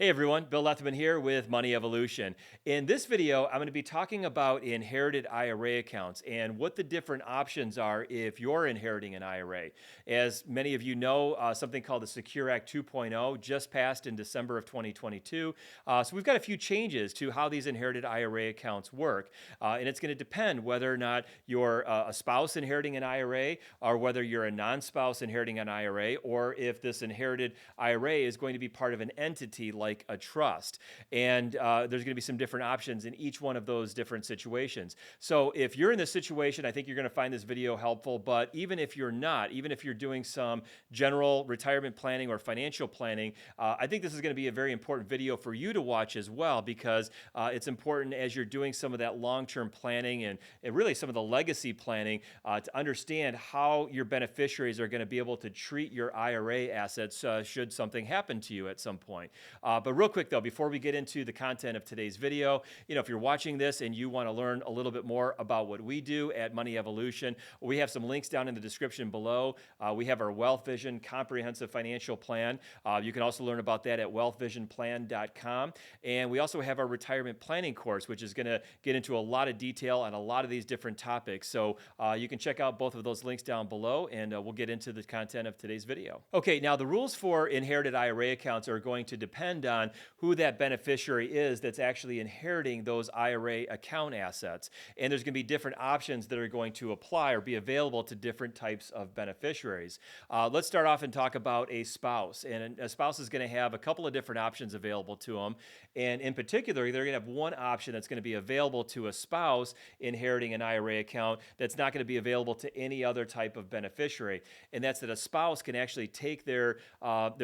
Hey everyone, Bill Lethman here with Money Evolution. In this video, I'm going to be talking about inherited IRA accounts and what the different options are if you're inheriting an IRA. As many of you know, something called the Secure Act 2.0 just passed in December of 2022. So we've got a few changes to how these inherited IRA accounts work. And it's going to depend whether or not you're a spouse inheriting an IRA or whether you're a non-spouse inheriting an IRA or if this inherited IRA is going to be part of an entity like a trust. And there's going to be some different options in each one of those different situations. So if you're in this situation, I think you're going to find this video helpful. But even if you're not, even if you're doing some general retirement planning or financial planning, I think this is going to be a very important video for you to watch as well, because it's important as you're doing some of that long-term planning and really some of the legacy planning to understand how your beneficiaries are going to be able to treat your IRA assets should something happen to you at some point. But real quick though, before we get into the content of today's video, if you're watching this and you want to learn a little bit more about what we do at Money Evolution, we have some links down in the description below. We have our Wealth Vision Comprehensive Financial Plan. You can also learn about that at wealthvisionplan.com. And we also have our retirement planning course, which is going to get into a lot of detail on a lot of these different topics. So you can check out both of those links down below, and we'll get into the content of today's video. Okay, now the rules for inherited IRA accounts are going to depend on who that beneficiary is that's actually inheriting those IRA account assets. And there's going to be different options that are going to apply or be available to different types of beneficiaries. Let's start off and talk about a spouse. And a spouse is going to have a couple of different options available to them. And in particular, they're going to have one option that's going to be available to a spouse inheriting an IRA account that's not going to be available to any other type of beneficiary. And that's that a spouse can actually take their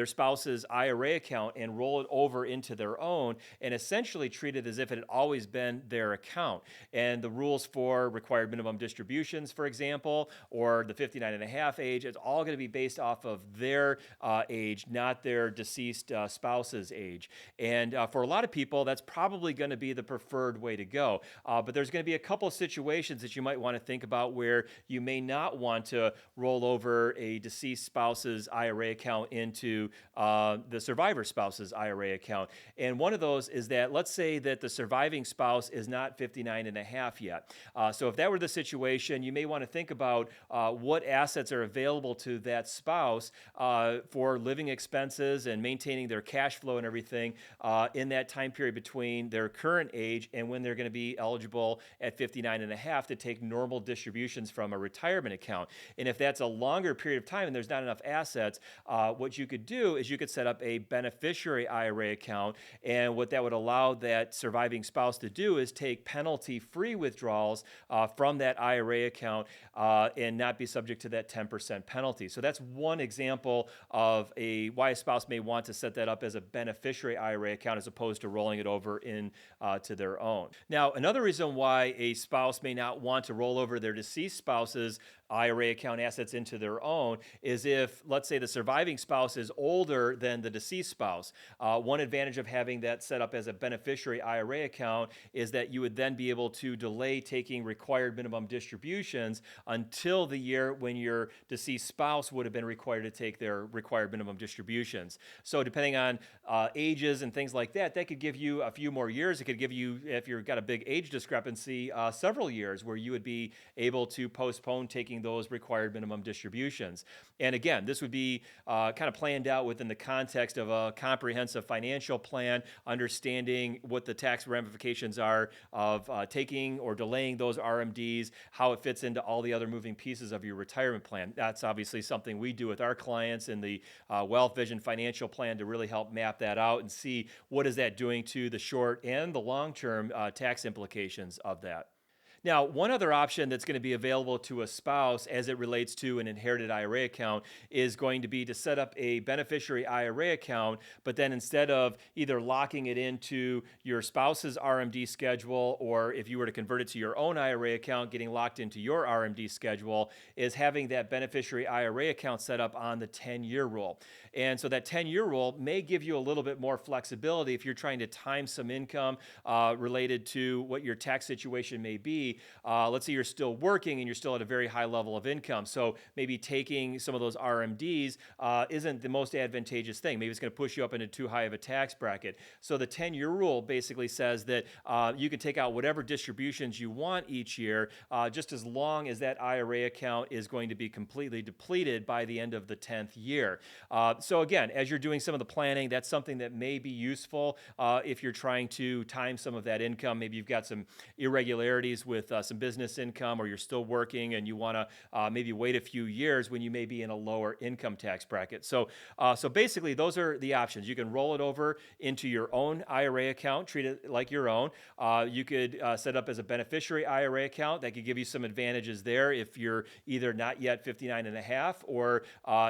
spouse's IRA account and roll it over into their own and essentially treat it as if it had always been their account. And the rules for required minimum distributions, for example, or the 59 and a half age, it's all going to be based off of their age, not their deceased spouse's age. And for a lot of people, that's probably going to be the preferred way to go. But there's going to be a couple of situations that you might want to think about where you may not want to roll over a deceased spouse's IRA account into the survivor spouse's IRA account. And one of those is that, let's say that the surviving spouse is not 59 and a half yet. So if that were the situation, you may want to think about what assets are available to that spouse for living expenses and maintaining their cash flow and everything in that time period between their current age and when they're going to be eligible at 59 and a half to take normal distributions from a retirement account. And if that's a longer period of time and there's not enough assets, what you could do is you could set up a beneficiary IRA account. And what that would allow that surviving spouse to do is take penalty-free withdrawals from that IRA account and not be subject to that 10% penalty. So that's one example of why a spouse may want to set that up as a beneficiary IRA account as opposed to rolling it over in to their own. Now, another reason why a spouse may not want to roll over their deceased spouse's IRA account assets into their own is if, let's say, the surviving spouse is older than the deceased spouse. One advantage of having that set up as a beneficiary IRA account is that you would then be able to delay taking required minimum distributions until the year when your deceased spouse would have been required to take their required minimum distributions. So depending on ages and things like that, that could give you a few more years. It could give you, if you've got a big age discrepancy, several years where you would be able to postpone taking those required minimum distributions. And again, this would be kind of planned out within the context of a comprehensive financial plan, understanding what the tax ramifications are of taking or delaying those RMDs, how it fits into all the other moving pieces of your retirement plan. That's obviously something we do with our clients in the Wealth Vision Financial Plan to really help map that out and see what is that doing to the short and the long-term tax implications of that. Now, one other option that's going to be available to a spouse as it relates to an inherited IRA account is going to be to set up a beneficiary IRA account, but then instead of either locking it into your spouse's RMD schedule, or if you were to convert it to your own IRA account, getting locked into your RMD schedule, is having that beneficiary IRA account set up on the 10-year rule. And so that 10-year rule may give you a little bit more flexibility if you're trying to time some income related to what your tax situation may be maybe, let's say you're still working and you're still at a very high level of income. So maybe taking some of those RMDs isn't the most advantageous thing. Maybe it's going to push you up into too high of a tax bracket. So the 10-year rule basically says that you can take out whatever distributions you want each year, just as long as that IRA account is going to be completely depleted by the end of the 10th year. So again, as you're doing some of the planning, that's something that may be useful if you're trying to time some of that income. Maybe you've got some irregularities with some business income, or you're still working and you want to maybe wait a few years when you may be in a lower income tax bracket. So basically, those are the options. You can roll it over into your own IRA account, treat it like your own. You could set up as a beneficiary IRA account. That could give you some advantages there if you're either not yet 59 and a half, or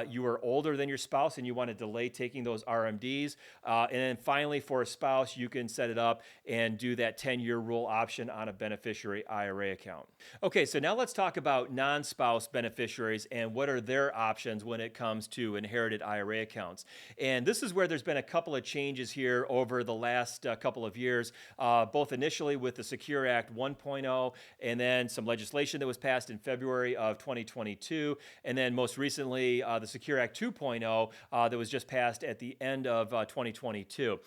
you are older than your spouse and you want to delay taking those RMDs. And then finally, for a spouse, you can set it up and do that 10-year rule option on a beneficiary IRA account. Okay, so now let's talk about non-spouse beneficiaries and what are their options when it comes to inherited IRA accounts. And this is where there's been a couple of changes here over the last couple of years, both initially with the Secure Act 1.0 and then some legislation that was passed in February of 2022, and then most recently the Secure Act 2.0 that was just passed at the end of 2022.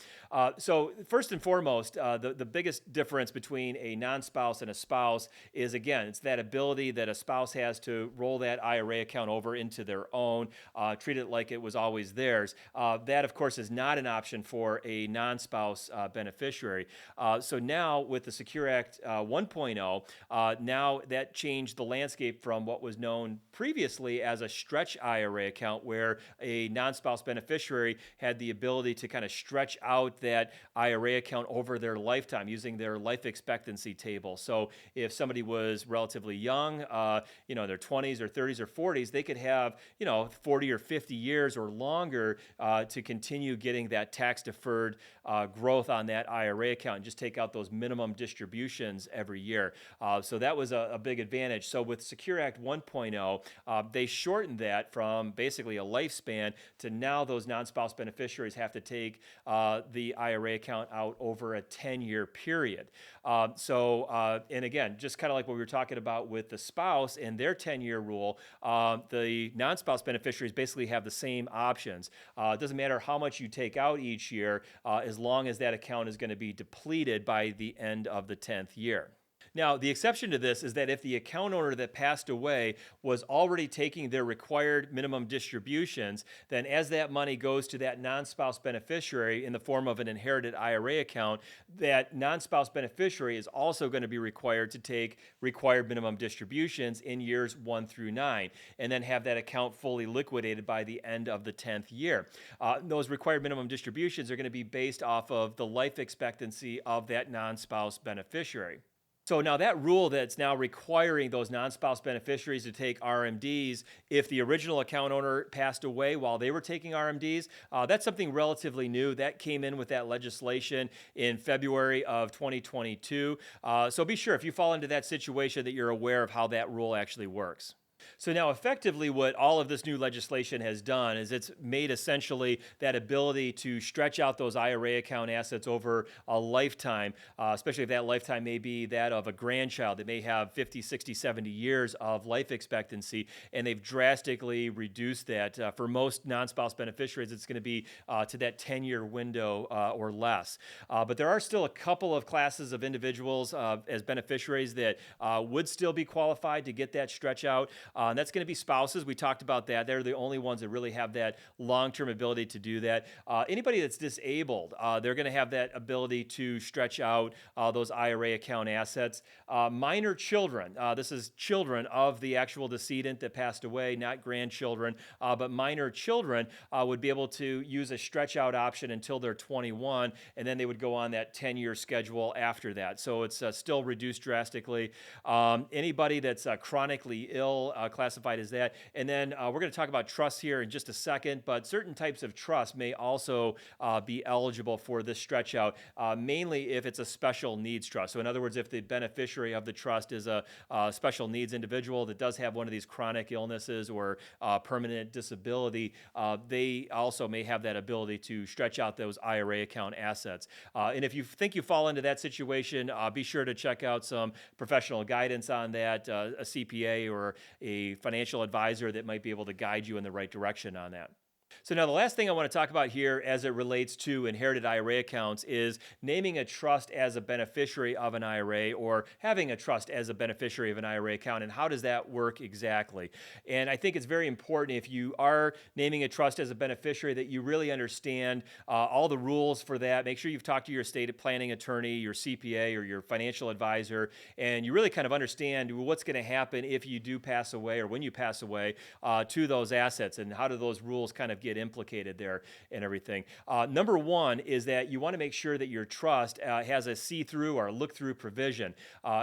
So first and foremost, the biggest difference between a non-spouse and a spouse is, again, it's that ability that a spouse has to roll that IRA account over into their own, treat it like it was always theirs. That, of course, is not an option for a non-spouse beneficiary. So now with the Secure Act 1.0, now that changed the landscape from what was known previously as a stretch IRA account, where a non-spouse beneficiary had the ability to kind of stretch out that IRA account over their lifetime using their life expectancy table. So if somebody was relatively young, in their 20s or 30s or 40s, they could have, 40 or 50 years or longer to continue getting that tax-deferred growth on that IRA account and just take out those minimum distributions every year. So that was a big advantage. So with Secure Act 1.0, they shortened that from basically a lifespan to now those non-spouse beneficiaries have to take the IRA account out over a 10-year period. And again, just kind of like what we were talking about with the spouse and their 10-year rule, the non-spouse beneficiaries basically have the same options. It doesn't matter how much you take out each year, as long as that account is going to be depleted by the end of the 10th year. Now, the exception to this is that if the account owner that passed away was already taking their required minimum distributions, then as that money goes to that non-spouse beneficiary in the form of an inherited IRA account, that non-spouse beneficiary is also going to be required to take required minimum distributions in years 1 through 9, and then have that account fully liquidated by the end of the 10th year. Those required minimum distributions are going to be based off of the life expectancy of that non-spouse beneficiary. So now that rule that's now requiring those non-spouse beneficiaries to take RMDs if the original account owner passed away while they were taking RMDs, that's something relatively new. That came in with that legislation in February of 2022. So be sure if you fall into that situation that you're aware of how that rule actually works. So now effectively what all of this new legislation has done is it's made essentially that ability to stretch out those IRA account assets over a lifetime, especially if that lifetime may be that of a grandchild that may have 50, 60, 70 years of life expectancy, and they've drastically reduced that. For most non-spouse beneficiaries, it's going to be to that 10-year window or less. But there are still a couple of classes of individuals as beneficiaries that would still be qualified to get that stretch out. And that's going to be spouses. We talked about that. They're the only ones that really have that long-term ability to do that. Anybody that's disabled, they're going to have that ability to stretch out those IRA account assets. Minor children, this is children of the actual decedent that passed away, not grandchildren, but minor children would be able to use a stretch out option until they're 21, and then they would go on that 10-year schedule after that. So it's still reduced drastically. Anybody that's chronically ill, classified as that. And then we're going to talk about trusts here in just a second, but certain types of trust may also be eligible for this stretch out, mainly if it's a special needs trust. So in other words, if the beneficiary of the trust is a special needs individual that does have one of these chronic illnesses or permanent disability, they also may have that ability to stretch out those IRA account assets. And if you think you fall into that situation, be sure to check out some professional guidance on that, a CPA or a financial advisor that might be able to guide you in the right direction on that. So now the last thing I want to talk about here as it relates to inherited IRA accounts is naming a trust as a beneficiary of an IRA or having a trust as a beneficiary of an IRA account, and how does that work exactly? And I think it's very important if you are naming a trust as a beneficiary that you really understand all the rules for that. Make sure you've talked to your estate planning attorney, your CPA, or your financial advisor, and you really kind of understand what's going to happen if you do pass away or when you pass away to those assets, and how do those rules kind of get implicated there and everything. Number one is that you want to make sure that your trust has a see-through or look-through provision.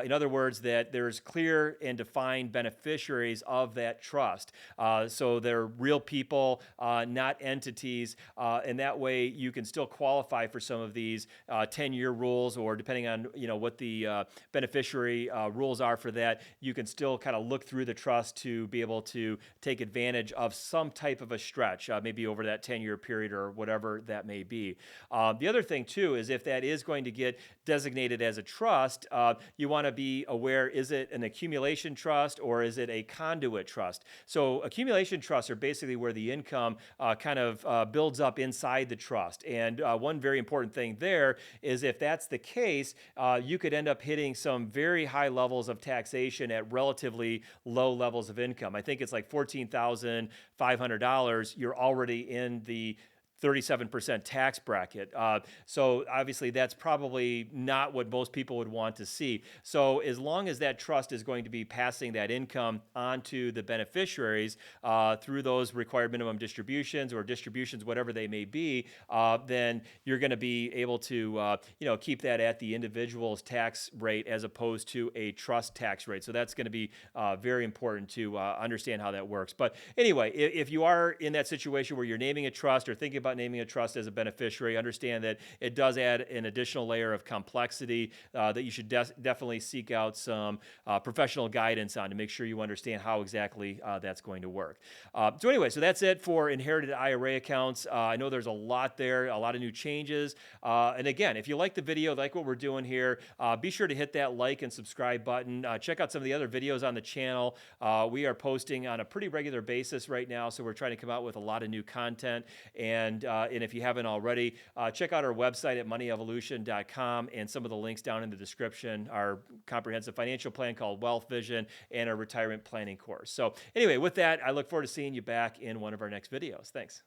In other words, that there's clear and defined beneficiaries of that trust. So they're real people, not entities, and that way you can still qualify for some of these 10-year rules, or depending on what the beneficiary rules are for that, you can still kind of look through the trust to be able to take advantage of some type of a stretch, maybe over that 10-year period or whatever that may be. The other thing too is if that is going to get designated as a trust, you want to be aware, is it an accumulation trust or is it a conduit trust? So accumulation trusts are basically where the income kind of builds up inside the trust. And one very important thing there is if that's the case, you could end up hitting some very high levels of taxation at relatively low levels of income. I think it's like $14,500. You're already in the 37% tax bracket. So obviously that's probably not what most people would want to see. So as long as that trust is going to be passing that income onto the beneficiaries through those required minimum distributions or distributions, whatever they may be, then you're going to be able to keep that at the individual's tax rate as opposed to a trust tax rate. So that's going to be very important to understand how that works. But anyway, if you are in that situation where you're naming a trust or thinking about naming a trust as a beneficiary, understand that it does add an additional layer of complexity that you should definitely seek out some professional guidance on to make sure you understand how exactly that's going to work. So anyway, so that's it for inherited IRA accounts. I know there's a lot there, a lot of new changes. And again, if you like the video, like what we're doing here, be sure to hit that like and subscribe button. Check out some of the other videos on the channel. We are posting on a pretty regular basis right now, so we're trying to come out with a lot of new content. And if you haven't already, check out our website at moneyevolution.com and some of the links down in the description, our comprehensive financial plan called Wealth Vision and our retirement planning course. So anyway, with that, I look forward to seeing you back in one of our next videos. Thanks.